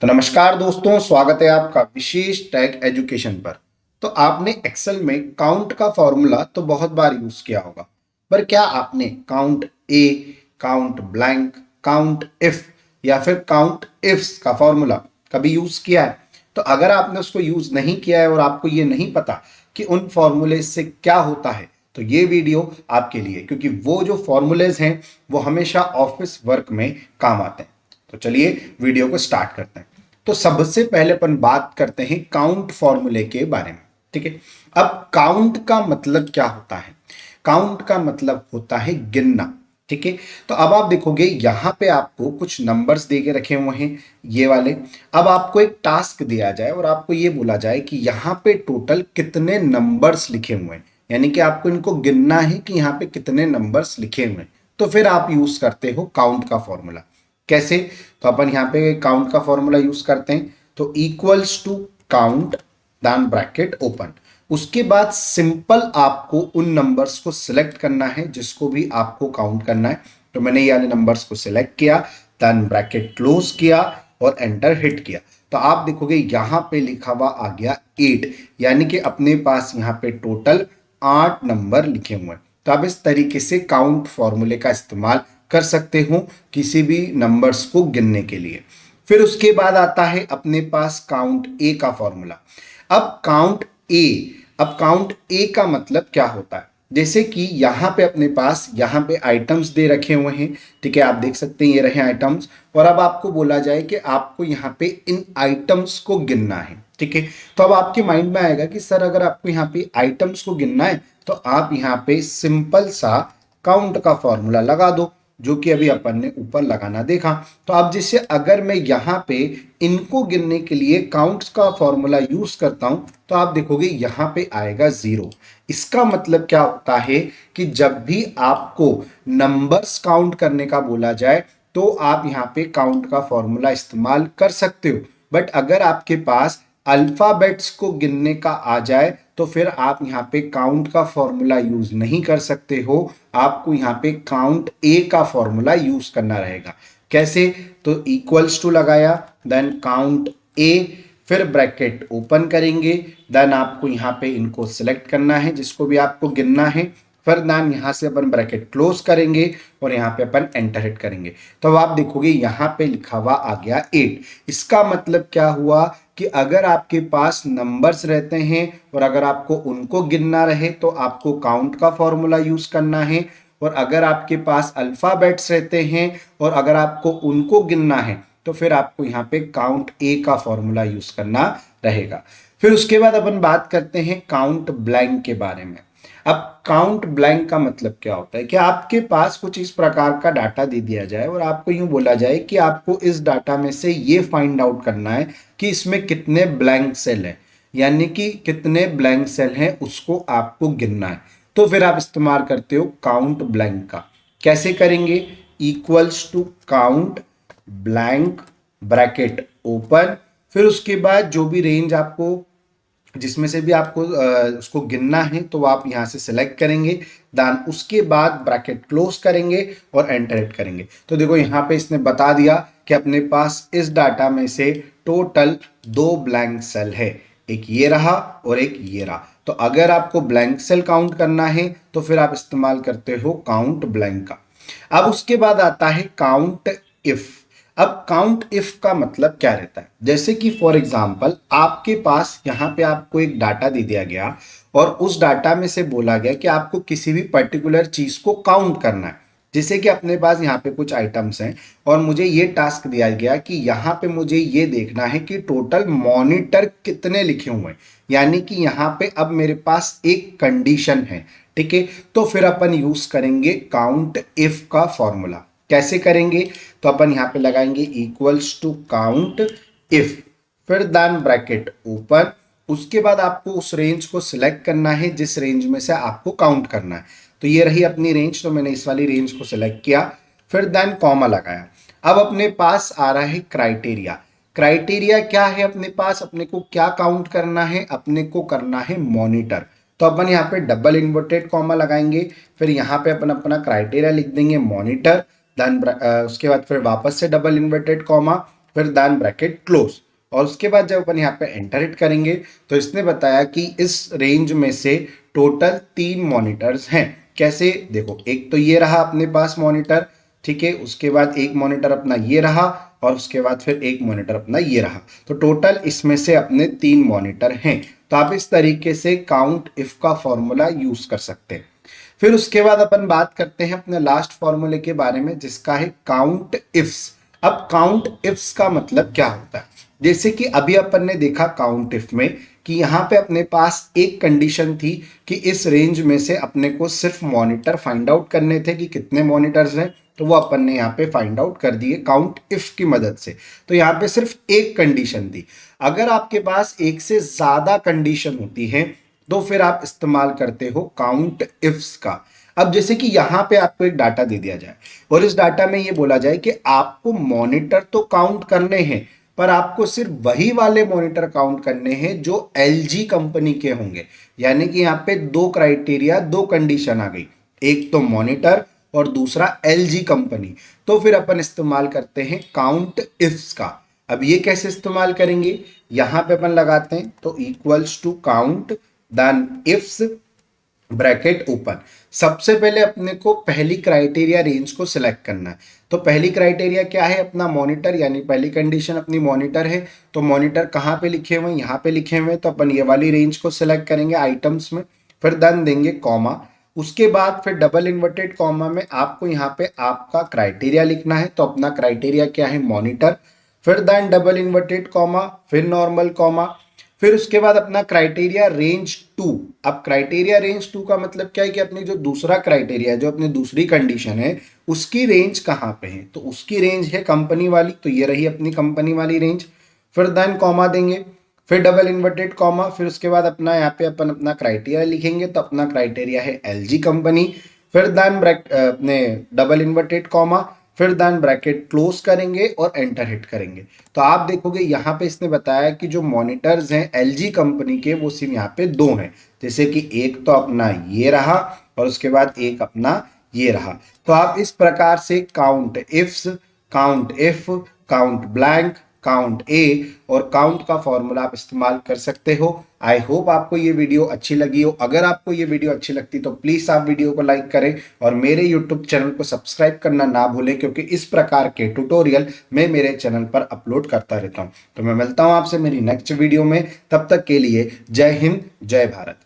तो नमस्कार दोस्तों, स्वागत है आपका विशेष टैग एजुकेशन पर। तो आपने एक्सेल में काउंट का फॉर्मूला तो बहुत बार यूज किया होगा, पर क्या आपने count A, count blank, count if या फिर काउंट इफ्स का फॉर्मूला कभी यूज किया है? तो अगर आपने उसको यूज नहीं किया है और आपको ये नहीं पता कि उन फॉर्मूले से क्या होता है, तो ये वीडियो आपके लिए, क्योंकि वो जो फॉर्मूलेज हैं वो हमेशा ऑफिस वर्क में काम आते हैं। तो चलिए वीडियो को स्टार्ट करते हैं। तो सबसे पहले अपन बात करते हैं काउंट फॉर्मूले के बारे में। ठीक है, अब काउंट का मतलब क्या होता है? काउंट का मतलब होता है गिनना। ठीक है, तो अब आप देखोगे यहां पे आपको कुछ नंबर्स दे के रखे हुए हैं, ये वाले। अब आपको एक टास्क दिया जाए और आपको ये बोला जाए कि यहां पे टोटल कितने नंबर्स लिखे हुए हैं, यानी कि आपको इनको गिनना है कि यहां पे कितने नंबर्स लिखे हुए हैं। तो फिर आप यूज करते हो काउंट का फॉर्मूला। कैसे? तो अपन यहाँ पे काउंट का फॉर्मूला यूज करते हैं। तो equals to count then bracket open. उसके बाद सिंपल आपको उन नंबर्स को सिलेक्ट करना है जिसको भी आपको काउंट करना है। तो मैंने ये वाले नंबर्स को सिलेक्ट किया, देन ब्रैकेट क्लोज किया और एंटर हिट किया। तो आप देखोगे यहां पे लिखा हुआ आ गया 8, यानी कि अपने पास यहाँ पे टोटल 8 नंबर लिखे हुए हैं। तो आप इस तरीके से काउंट फॉर्मूले का इस्तेमाल कर सकते हो किसी भी नंबर्स को गिनने के लिए। फिर उसके बाद आता है अपने पास काउंट ए का फॉर्मूला। अब काउंट ए, अब काउंट ए का मतलब क्या होता है? जैसे कि यहां पे अपने पास यहां पे आइटम्स दे रखे हुए हैं। ठीक है, आप देख सकते हैं ये रहे आइटम्स, और अब आपको बोला जाए कि आपको यहां पे इन आइटम्स को गिनना है। ठीक है, तो अब आपके माइंड में आएगा कि सर अगर आपको यहाँ पे आइटम्स को गिनना है तो आप यहाँ पे सिंपल सा काउंट का फॉर्मूला लगा दो, जो कि अभी अपन ने ऊपर लगाना देखा। तो अब जैसे अगर मैं यहाँ पे इनको गिनने के लिए काउंट्स का फॉर्मूला यूज करता हूं तो आप देखोगे यहाँ पे आएगा 0। इसका मतलब क्या होता है कि जब भी आपको नंबर्स काउंट करने का बोला जाए तो आप यहाँ पे काउंट का फॉर्मूला इस्तेमाल कर सकते हो। बट अगर आपके पास अल्फाबेट्स को गिनने का आ जाए तो फिर आप यहाँ पे काउंट का फॉर्मूला यूज नहीं कर सकते हो। आपको यहाँ पे काउंट ए का फॉर्मूला यूज करना रहेगा। कैसे? तो इक्वल्स टू लगाया, देन काउंट ए, फिर ब्रैकेट ओपन करेंगे, देन आपको यहाँ पे इनको सिलेक्ट करना है जिसको भी आपको गिनना है। फिर देन यहाँ से अपन ब्रैकेट क्लोज करेंगे और यहाँ पे अपन एंटर हिट करेंगे। तो अब आप देखोगे यहाँ पे लिखा हुआ आ गया 8। इसका मतलब क्या हुआ कि अगर आपके पास नंबर्स रहते हैं और अगर आपको उनको गिनना रहे तो आपको काउंट का फॉर्मूला यूज करना है, और अगर आपके पास अल्फाबेट्स रहते हैं और अगर आपको उनको गिनना है तो फिर आपको यहाँ पे काउंट ए का फॉर्मूला यूज करना रहेगा। फिर उसके बाद अपन बात करते हैं काउंट ब्लैंक के बारे में। अब काउंट ब्लैंक का मतलब क्या होता है कि आपके पास कुछ इस प्रकार का डाटा दे दिया जाए और आपको यूं बोला जाए कि आपको इस डाटा में से ये फाइंड आउट करना है कि इसमें कितने ब्लैंक सेल हैं, यानी कि कितने ब्लैंक सेल हैं उसको आपको गिनना है। तो फिर आप इस्तेमाल करते हो काउंट ब्लैंक का। कैसे करेंगे? Equals to count blank, bracket open, फिर उसके बाद जो भी रेंज आपको जिसमें से भी आपको उसको गिनना है तो आप यहाँ से सिलेक्ट करेंगे, देन उसके बाद ब्रैकेट क्लोज करेंगे और एंटर हिट करेंगे। तो देखो यहाँ पे इसने बता दिया कि अपने पास इस डाटा में से टोटल 2 ब्लैंक सेल है, एक ये रहा और एक ये रहा। तो अगर आपको ब्लैंक सेल काउंट करना है तो फिर आप इस्तेमाल करते हो काउंट ब्लैंक का। अब उसके बाद आता है काउंट इफ। अब काउंट इफ का मतलब क्या रहता है? जैसे कि फॉर एग्जांपल आपके पास यहाँ पे आपको एक डाटा दे दिया गया और उस डाटा में से बोला गया कि आपको किसी भी पर्टिकुलर चीज को काउंट करना है। जैसे कि अपने पास यहाँ पे कुछ आइटम्स हैं और मुझे ये टास्क दिया गया कि यहाँ पे मुझे ये देखना है कि टोटल मॉनिटर कितने लिखे हुए हैं, यानी कि यहाँ पे अब मेरे पास एक कंडीशन है। ठीक है, तो फिर अपन यूज करेंगे काउंट इफ का फॉर्मूला। कैसे करेंगे? तो अपन यहाँ पे लगाएंगे इक्वल्स टू काउंट इफ, फिर देन ब्रैकेट ओपन। उसके बाद आपको उस रेंज को सिलेक्ट करना है जिस रेंज में से आपको काउंट करना है। तो ये रही अपनी रेंज, तो मैंने इस वाली रेंज को सिलेक्ट किया, फिर देन कॉमा लगाया। अब अपने पास आ रहा है क्राइटेरिया। क्राइटेरिया क्या है अपने पास? अपने को क्या काउंट करना है? अपने को करना है मॉनिटर। तो अपन यहाँ पे डबल इन्वर्टेड कॉमा लगाएंगे, फिर यहाँ पे अपन अपना क्राइटेरिया लिख देंगे मॉनिटर, देन उसके बाद फिर वापस से डबल इन्वर्टेड कॉमा, फिर दैन ब्रैकेट क्लोज, और उसके बाद जब अपन यहाँ पे एंटर हिट करेंगे तो इसने बताया कि इस रेंज में से टोटल 3 मॉनिटर्स हैं। कैसे, देखो एक तो ये रहा अपने पास मॉनिटर, ठीक है, उसके बाद एक मॉनिटर अपना ये रहा, और उसके बाद फिर एक मॉनिटर अपना ये रहा, तो टोटल इसमें से अपने 3 मॉनिटर हैं। तो आप इस तरीके से काउंट इफ का फॉर्मूला यूज कर सकते हैं। फिर उसके बाद अपन बात करते हैं अपने लास्ट फॉर्मूले के बारे में, जिसका है काउंट इफ्स। अब काउंट इफ्स का मतलब क्या होता है, जैसे कि अभी अपन ने देखा काउंट इफ में कि यहाँ पे अपने पास एक कंडीशन थी कि इस रेंज में से अपने को सिर्फ मॉनिटर फाइंड आउट करने थे कि कितने मॉनिटर्स हैं, तो वो अपन ने यहाँ पे फाइंड आउट कर दिए काउंट इफ की मदद से। तो यहाँ पे सिर्फ एक कंडीशन थी। अगर आपके पास एक से ज्यादा कंडीशन होती है तो फिर आप इस्तेमाल करते हो काउंट इफ्स का। अब जैसे कि यहाँ पे आपको एक डाटा दे दिया जाए और इस डाटा में ये बोला जाए कि आपको मॉनिटर तो काउंट करने हैं, पर आपको सिर्फ वही वाले मॉनिटर काउंट करने हैं जो एलजी कंपनी के होंगे। यानी कि यहाँ पे 2 क्राइटेरिया, 2 कंडीशन आ गई, एक तो मॉनिटर और दूसरा एलजी कंपनी। तो फिर अपन इस्तेमाल करते हैं काउंट इफ्स का। अब ये कैसे इस्तेमाल करेंगे, यहां पे अपन लगाते हैं तो equals to count then ifs bracket open. सबसे पहले अपने को पहली क्राइटेरिया रेंज को सिलेक्ट करना है। तो पहली क्राइटेरिया क्या है, अपना मॉनिटर, यानी पहली कंडीशन अपनी मॉनिटर है। तो मॉनिटर कहाँ पे लिखे हुए हैं, यहाँ पे लिखे हुए हैं, तो अपन ये वाली रेंज को सिलेक्ट करेंगे आइटम्स में, फिर देन देंगे कॉमा। उसके बाद फिर डबल इन्वर्टेड कॉमा में आपको यहाँ पे आपका क्राइटेरिया लिखना है। तो अपना क्राइटेरिया क्या है, मॉनिटर, फिर देन डबल इन्वर्टेड कॉमा, फिर नॉर्मल कॉमा, फिर उसके बाद अपना क्राइटेरिया रेंज 2। अब क्राइटेरिया रेंज 2 का मतलब क्या है कि अपनी जो दूसरा क्राइटेरिया है, जो अपनी दूसरी कंडीशन है, उसकी रेंज कहाँ पे है, तो उसकी रेंज है कंपनी वाली, तो ये रही अपनी कंपनी वाली रेंज। फिर देन कॉमा देंगे, फिर डबल इन्वर्टेड कॉमा, फिर उसके बाद अपना यहाँ पे अपन अपना क्राइटेरिया लिखेंगे। तो अपना क्राइटेरिया है एलजी कंपनी, फिर देन अपने डबल इन्वर्टेड कॉमा, फिर देन ब्रैकेट क्लोज करेंगे और एंटर हिट करेंगे। तो आप देखोगे यहाँ पे इसने बताया कि जो मॉनिटर्स हैं एलजी कंपनी के वो सिर्फ यहाँ पे 2 हैं। जैसे कि एक तो अपना ये रहा और उसके बाद एक अपना ये रहा। तो आप इस प्रकार से count ifs, count if, count blank, count A और काउंट का फॉर्मूला आप इस्तेमाल कर सकते हो। आई होप आपको ये वीडियो अच्छी लगी हो। अगर आपको ये वीडियो अच्छी लगती तो प्लीज आप वीडियो को लाइक करें और मेरे यूट्यूब चैनल को सब्सक्राइब करना ना भूलें, क्योंकि इस प्रकार के ट्यूटोरियल मैं मेरे चैनल पर अपलोड करता रहता हूं। तो मैं मिलता हूं आपसे मेरी नेक्स्ट वीडियो में, तब तक के लिए जय हिंद, जय भारत।